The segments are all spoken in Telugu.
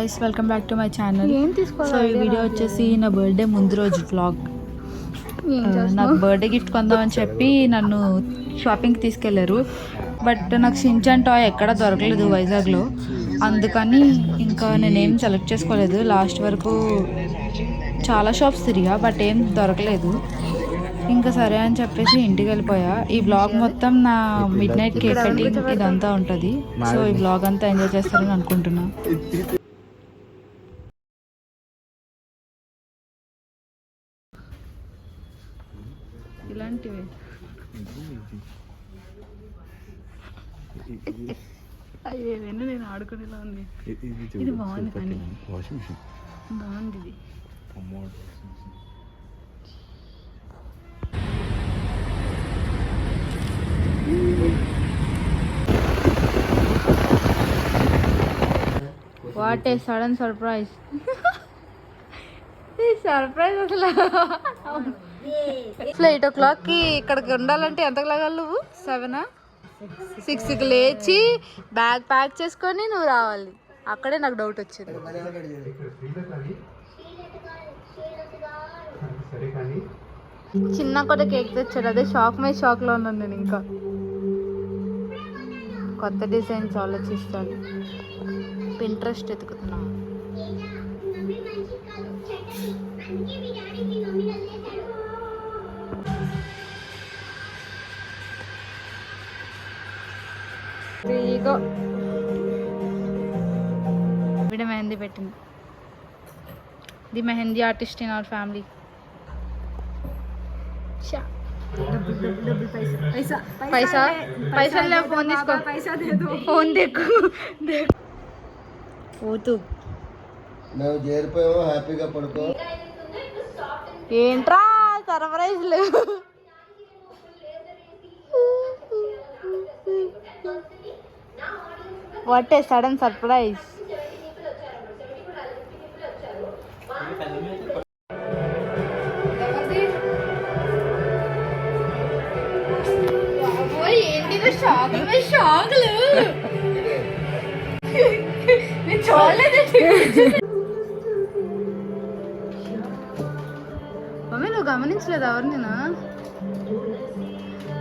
Guys, welcome back to my channel. So ఈ వీడియో వచ్చేసి నా బర్త్డే ముందు రోజు వ్లాగ్. నాకు బర్త్డే గిఫ్ట్ కొందామని చెప్పి నన్ను షాపింగ్కి తీసుకెళ్లారు. బట్ నాకు షించాన్ టాయ్ ఎక్కడ దొరకలేదు వైజాగ్లో. అందుకని ఇంకా నేనేం సెలెక్ట్ చేసుకోలేదు. లాస్ట్ వరకు చాలా షాప్స్ తిరిగా బట్ ఏం దొరకలేదు. ఇంకా సరే అని చెప్పేసి ఇంటికి వెళ్ళిపోయా. ఈ బ్లాగ్ మొత్తం నా మిడ్ నైట్ కేక్ కటింగ్ ఇదంతా ఉంటుంది. సో ఈ బ్లాగ్ అంతా ఎంజాయ్ చేస్తారని అనుకుంటున్నా. ఇలాంటివి అయ్యేదైనా నేను ఆడుకునేలా ఉంది. ఇది బాగుంది కానీ బాగుంది ఇది. What a sudden surprise. Surprise అసలు 8 o'clock ఇక్కడికి ఉండాలంటే ఎంత లాగాలి నువ్వు? 7 6కి లేచి బ్యాగ్ ప్యాక్ చేసుకొని నువ్వు రావాలి. అక్కడే నాకు డౌట్ వచ్చింది. చిన్న కొత్త కేక్ తెచ్చాడు, అదే షాక్ మై షాక్లో ఉన్నాను నేను. ఇంకా కొత్త డిజైన్స్ ఆలోచిస్తాను. పింట్రెస్ట్ ఎతుకుతున్నా. వీడ మెహందీ పెట్టింది. The mehndi artist in our family. పైసా పైసలు ఫోన్ తీసుకో. ఫోన్ देखो పోతూ నువ్వు చేరిపోయావు. హ్యాపీగా పడుకో. ఏంట్రా సర్ప్రైజ్లు? What a sudden surprise. ఏంటి షాకులు షాకులు నేను చూడలేదు. మమ్మీ నువ్వు గమనించలేదా ఎవరినేనా?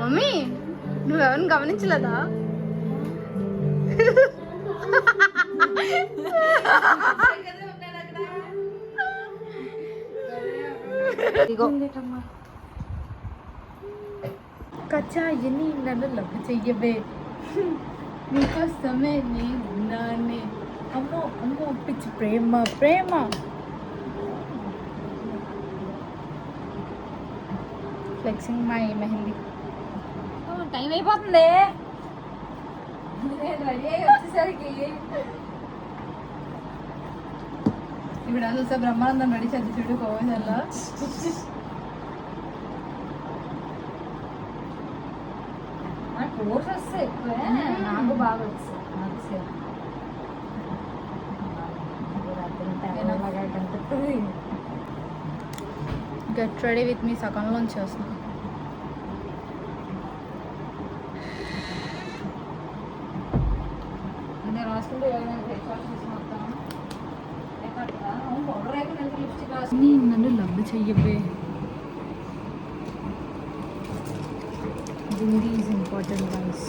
మమ్మీ నువ్వెవరిని గమనించలేదా? కచ్చా ఎన్ని నన్ను లవ్ చెయ్యవే, నీకోసమే నేనే. అమ్మో అమ్మో పిచ్చి ప్రేమ ప్రేమ. Flexing my mehndi. టైం అయిపోతుంది. రెడీ అయ్యి వచ్చేసరికి ఇప్పుడు చూస్తే బ్రహ్మానందం రెడీ చేద్ది చూడు. కోవెల్లో కోర్స్ వస్తే ఎక్కువ నాకు బాగా వస్తుంది. గెట్ రెడీ విత్ మీ సగంలోంచి వస్తున్నా. నేను రాసుకుంటే నన్ను లవ్ చెయ్యవే. Hindi is important guys.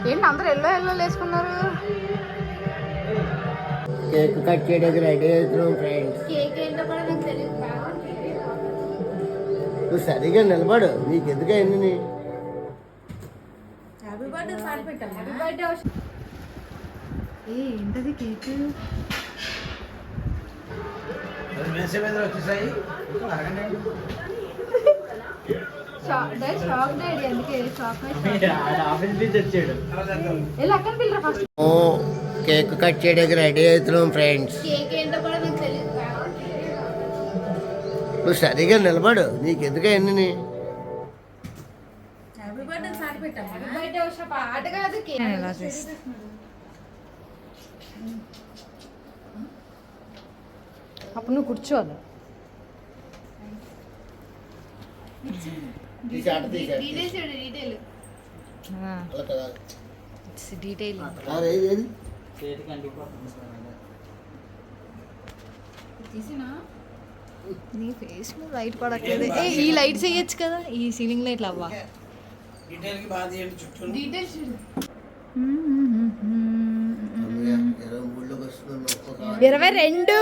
ఏంటి అందరూ ఎల్లో ఎల్లో వేసుకున్నారు? కేక్ కట్ చేయడానికి రెడీ అవుతున్నాం ఫ్రెండ్స్. కేక్ ఏంటో కూడా నాకు తెలియదు. నువ్వు సరిగా నిలబడు. నీకు ఎందుకైంది? ఏంటది కేక్? కేక్ కట్ చేయడానికి రెడీ అవుతున్నాం ఫ్రెండ్స్. నువ్వు సరిగా నిలబడు. నీకు ఎందుకైంది? పాట కాదు. అప్పుడు నువ్వు కూర్చోవాలి. డీటెయిల్ నీ ఫేస్ లో లైట్ పడట్లేదు. ఈ లైట్స్ వేయచ్చు కదా, ఈ సీలింగ్ లైట్లు అవ్వా. 22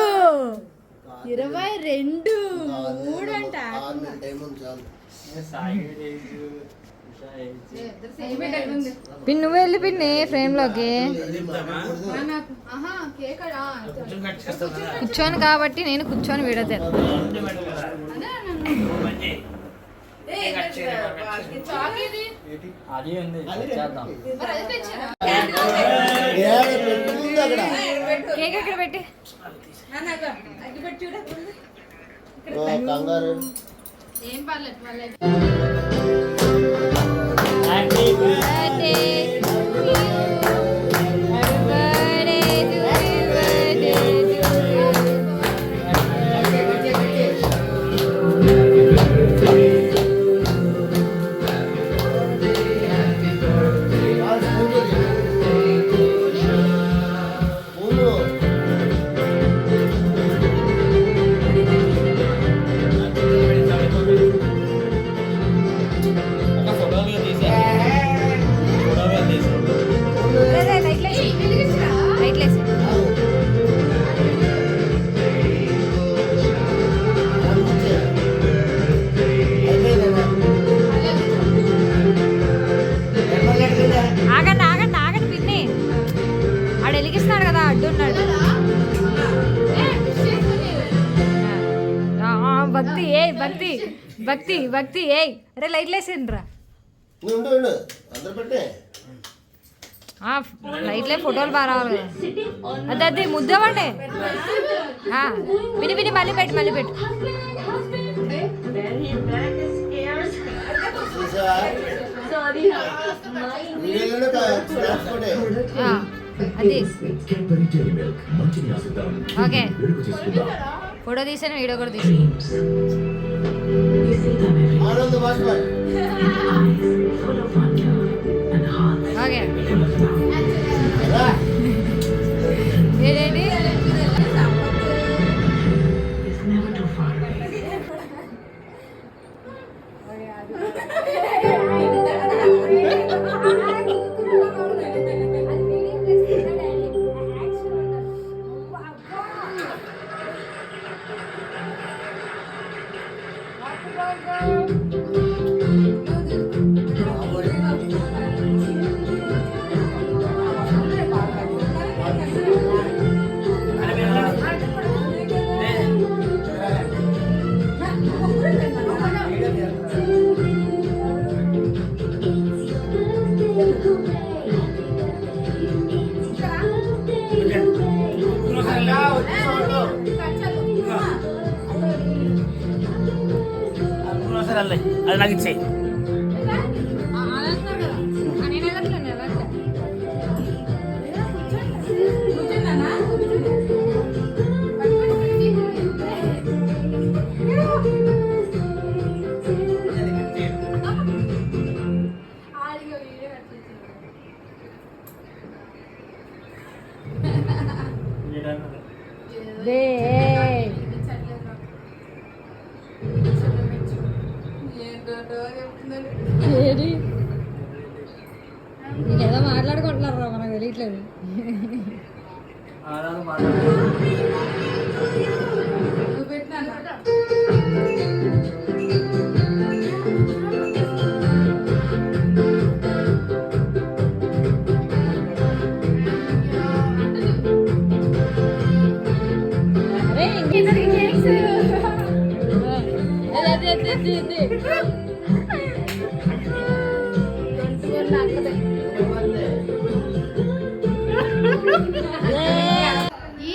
మూడంట. పిన్ నువ్వు వెళ్ళి పిన్ని ఫ్రేమ్ లోకి కూర్చోను కాబట్టి నేను కూర్చొని విడతాను. కేక్ ఎక్కడ పెట్టి ఏం పర్లేదు భక్తి భక్తి ఏయ్ అరే లైట్లు వేసేయండిరా. లైట్లే ఫోటోలు బాగా రావాలి కదా. అదే ముద్దవండి విని విని మళ్ళీ పెట్టు మళ్ళీ పెట్టు. అది ఓకే ఫోటో తీసాను వీడియో కూడా తీసాను. ఓకే ఏంటి అది నాకు ఇచ్చే ఏదో మాట్లాడుకుంటున్నారు మనకు తెలియట్లేదు.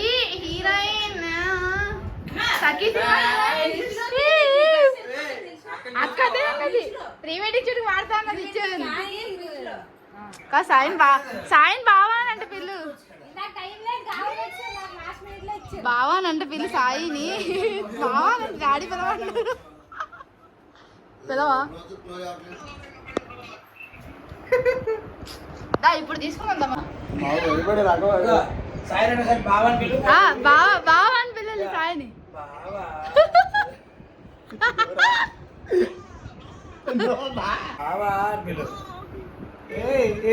ఈ హీరోయిన్ అక్కడే ఉన్నది ప్రీ వెడ్డింగ్ షూట్ వాడతా అన్నది ఇచ్చేది. సాయం బావా అంటే పిల్లు బావా అంటే పిల్లి సాయిని బావా డాడీ పిలవంటారు పిలవా దా ఇప్పుడు తీసుకుందామా బావా బావా అని పిల్లలు సాయిని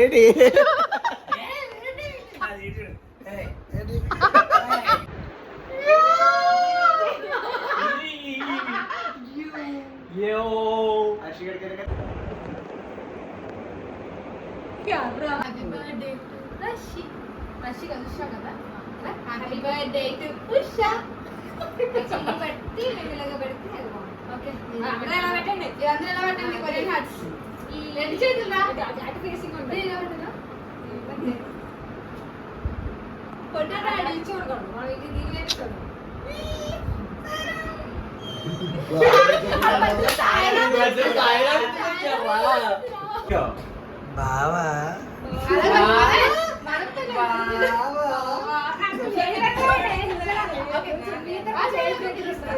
ఏంటి హ్యాపీ బర్త్డే టు పుషా పెట్టి మెల్లగా పెడితే అది బాగుంటుంది. ఓకే అందరూ ఎలా పెట్టండి అందరూ ఎలా పెట్టండి కొరియన్ హార్ట్స్ ఈ రెండు చేతులా అటు ఫేసింగ్ ఉంటుంది ఎలా పెట్టినా చూడకూడదు మనం ఇది దీనిలో చూడదు. బావా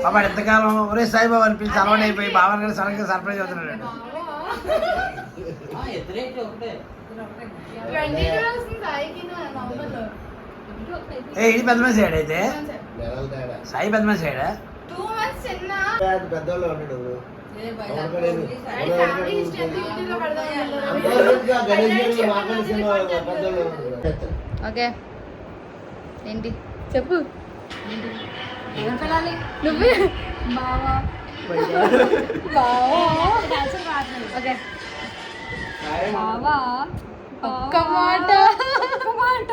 పాప ఎంతకాలం ఒరే సాయిబాబా అనిపించి అలవాటు అయిపోయి బావని కూడా సడన్గా సర్ప్రైజ్ అవుతున్నాడు. ఇది పెద్ద మనిషి సైడ్ అయితే సాయి పెద్ద మనిషి సైడ్ 2 months చిన్న పెద్దోళ్ళు ఉంటాడు ఓకే ఏంటి చెప్పు ఎవరు పిల్లాలి నువ్వే బావా ఓకే బావా ఒక్క మాట ఒక్క మాట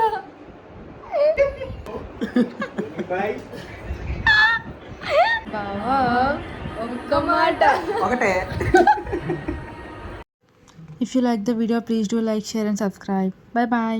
బావా ఒక్క మాట ఒకటే. If you like the video, please do like, share and subscribe. Bye bye.